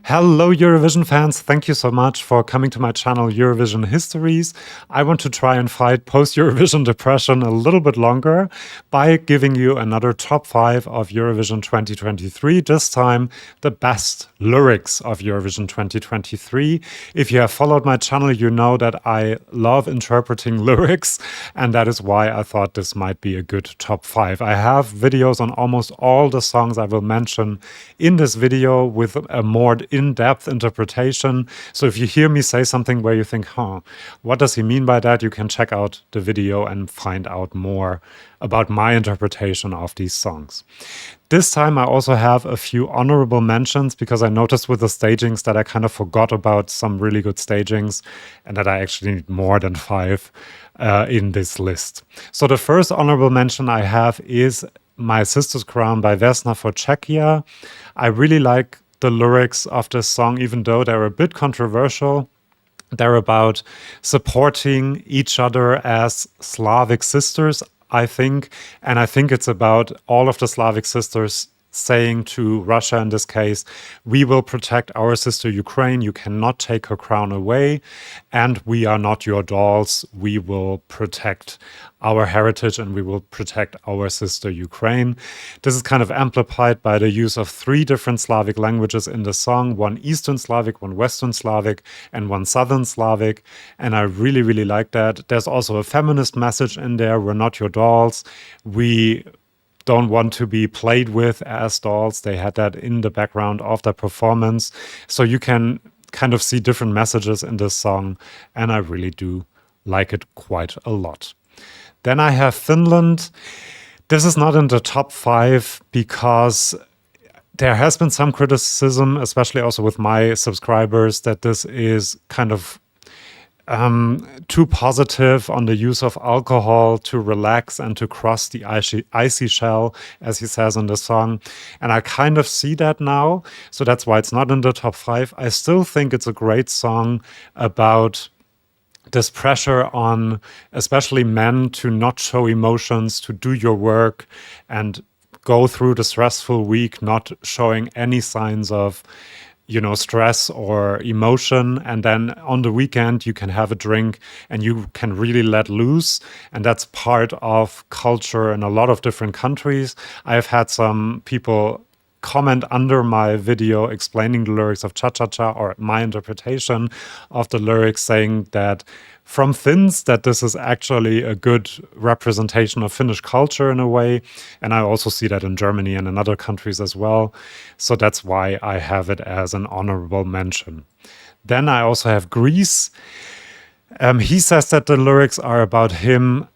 Hello, Eurovision fans. Thank you so much for coming to my channel, Eurovision Histories. I want to try and fight post-Eurovision depression a little bit longer by giving you another top 5 of Eurovision 2023. This time, the best lyrics of Eurovision 2023. If you have followed my channel, you know that I love interpreting lyrics, and that is why I thought this might be a good top 5. I have videos on almost all the songs I will mention in this video with a more in-depth interpretation. So if you hear me say something where you think, what does he mean by that? You can check out the video and find out more about my interpretation of these songs. This time I also have a few honorable mentions because I noticed with the stagings that I kind of forgot about some really good stagings and that I actually need more than 5 in this list. So the first honorable mention I have is My Sister's Crown by Vesna for Czechia. I really like the lyrics of this song, even though they're a bit controversial. They're about supporting each other as Slavic sisters, I think. And I think it's about all of the Slavic sisters saying to Russia in this case, we will protect our sister Ukraine, you cannot take her crown away, and we are not your dolls, we will protect our heritage and we will protect our sister Ukraine. This is kind of amplified by the use of 3 different Slavic languages in the song, one Eastern Slavic, one Western Slavic, and one Southern Slavic, and I really, really like that. There's also a feminist message in there, we're not your dolls, we don't want to be played with as dolls. They had that in the background of the performance. So you can kind of see different messages in this song, and I really do like it quite a lot. Then I have Finland. This is not in the top 5 because there has been some criticism, especially also with my subscribers, that this is kind of too positive on the use of alcohol to relax and to cross the icy shell, as he says in the song. And I kind of see that now. So that's why it's not in the top 5. I still think it's a great song about this pressure on especially men to not show emotions, to do your work and go through the stressful week, not showing any signs of stress or emotion, and then on the weekend you can have a drink and you can really let loose, and that's part of culture in a lot of different countries. I've had some people comment under my video explaining the lyrics of Cha Cha Cha, or my interpretation of the lyrics, saying that from Finns that this is actually a good representation of Finnish culture in a way. And I also see that in Germany and in other countries as well. So that's why I have it as an honorable mention. Then I also have Greece. He says that the lyrics are about him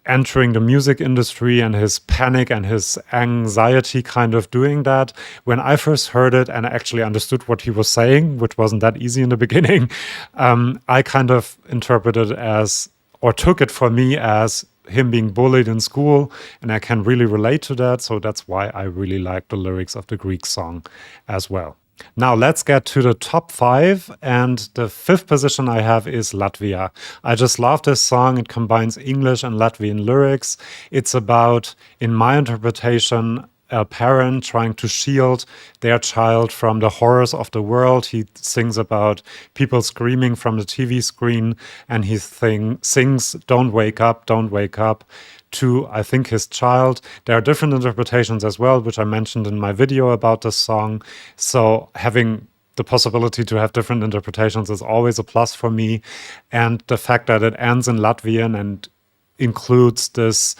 entering the music industry and his panic and his anxiety kind of doing that. When I first heard it and actually understood what he was saying, which wasn't that easy in the beginning, I kind of interpreted as, or took it for me as, him being bullied in school, and I can really relate to that. So that's why I really like the lyrics of the Greek song as well. Now let's get to the top 5, and the 5th position I have is Latvia. I just love this song. It combines English and Latvian lyrics. It's about, in my interpretation, a parent trying to shield their child from the horrors of the world. He sings about people screaming from the TV screen, and he sings, don't wake up, to, I think, his child. There are different interpretations as well, which I mentioned in my video about this song. So having the possibility to have different interpretations is always a plus for me. And the fact that it ends in Latvian and includes this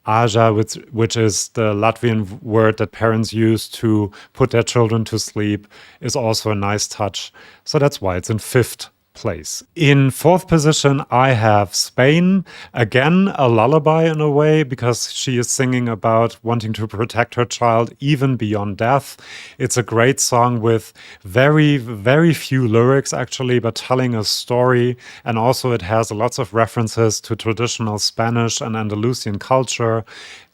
aja, which is the Latvian word that parents use to put their children to sleep, is also a nice touch. So that's why it's in 5th place. In 4th position, I have Spain. Again, a lullaby in a way, because she is singing about wanting to protect her child even beyond death. It's a great song with very, very few lyrics, actually, but telling a story. And also it has lots of references to traditional Spanish and Andalusian culture.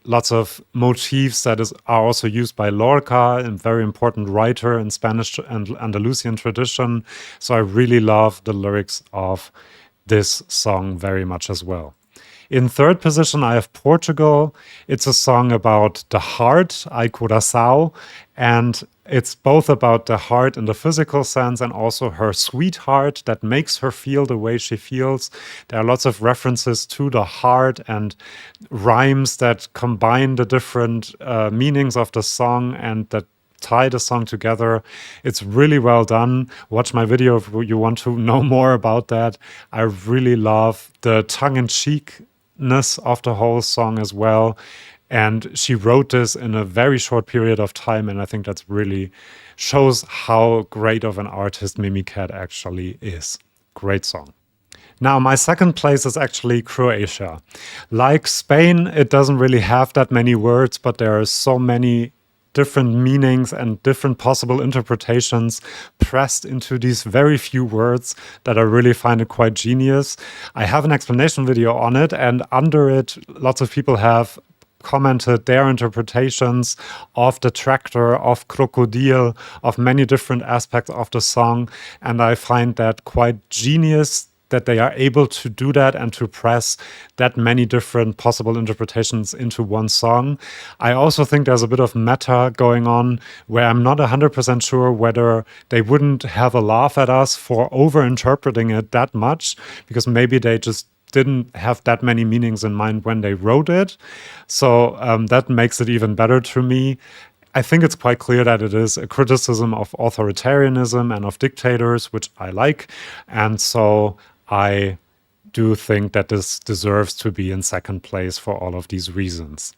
Lots of motifs that are also used by Lorca, a very important writer in Spanish and Andalusian tradition. So I really love the lyrics of this song very much as well. In 3rd position, I have Portugal. It's a song about the heart, Ai Coração, and It's both about the heart in the physical sense and also her sweetheart that makes her feel the way she feels. There are lots of references to the heart and rhymes that combine the different meanings of the song and that tie the song together. It's really well done. Watch my video if you want to know more about that. I really love the tongue-in-cheekness of the whole song as well. And she wrote this in a very short period of time, and I think that's really shows how great of an artist Mimicat actually is. Great song. Now, my second place is actually Croatia. Like Spain, it doesn't really have that many words, but there are so many different meanings and different possible interpretations pressed into these very few words that I really find it quite genius. I have an explanation video on it, and under it, lots of people have commented their interpretations of the tractor, of crocodile, of many different aspects of the song. And I find that quite genius that they are able to do that and to press that many different possible interpretations into one song. I also think there's a bit of meta going on where I'm not 100% sure whether they wouldn't have a laugh at us for over-interpreting it that much, because maybe they just didn't have that many meanings in mind when they wrote it. So that makes it even better to me. I think it's quite clear that it is a criticism of authoritarianism and of dictators, which I like. And so I do think that this deserves to be in second place for all of these reasons.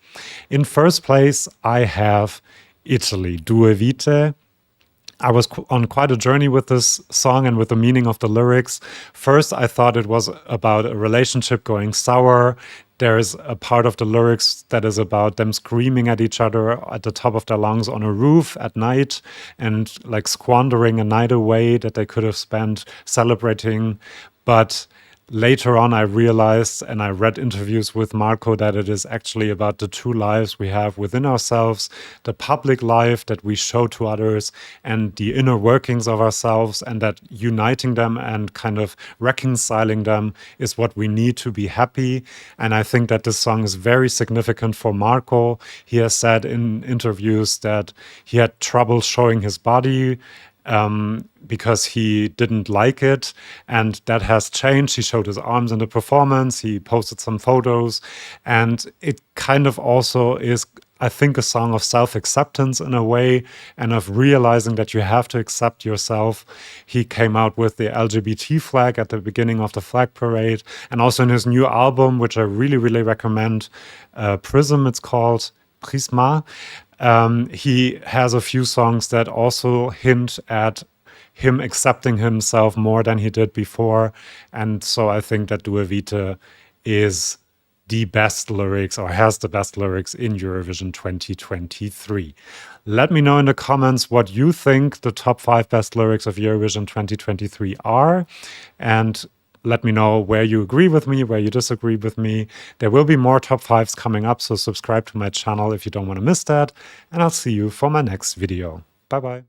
In first place, I have Italy, Due Vite. I was on quite a journey with this song and with the meaning of the lyrics. First, I thought it was about a relationship going sour. There's a part of the lyrics that is about them screaming at each other at the top of their lungs on a roof at night and like squandering a night away that they could have spent celebrating. But later on, I realized, and I read interviews with Marco, that it is actually about the two lives we have within ourselves, the public life that we show to others and the inner workings of ourselves, and that uniting them and kind of reconciling them is what we need to be happy. And I think that this song is very significant for Marco. He has said in interviews that he had trouble showing his body because he didn't like it, and that has changed. He showed his arms in the performance, he posted some photos, and it kind of also is, I think, a song of self-acceptance in a way, and of realizing that you have to accept yourself. He came out with the LGBT flag at the beginning of the flag parade, and also in his new album, which I really, really recommend, Prism it's called, Prisma. He has a few songs that also hint at him accepting himself more than he did before. And so I think that Due Vite is the best lyrics, or has the best lyrics in Eurovision 2023. Let me know in the comments what you think the top 5 best lyrics of Eurovision 2023 are. And let me know where you agree with me, where you disagree with me. There will be more top 5s coming up, so subscribe to my channel if you don't want to miss that. And I'll see you for my next video. Bye-bye.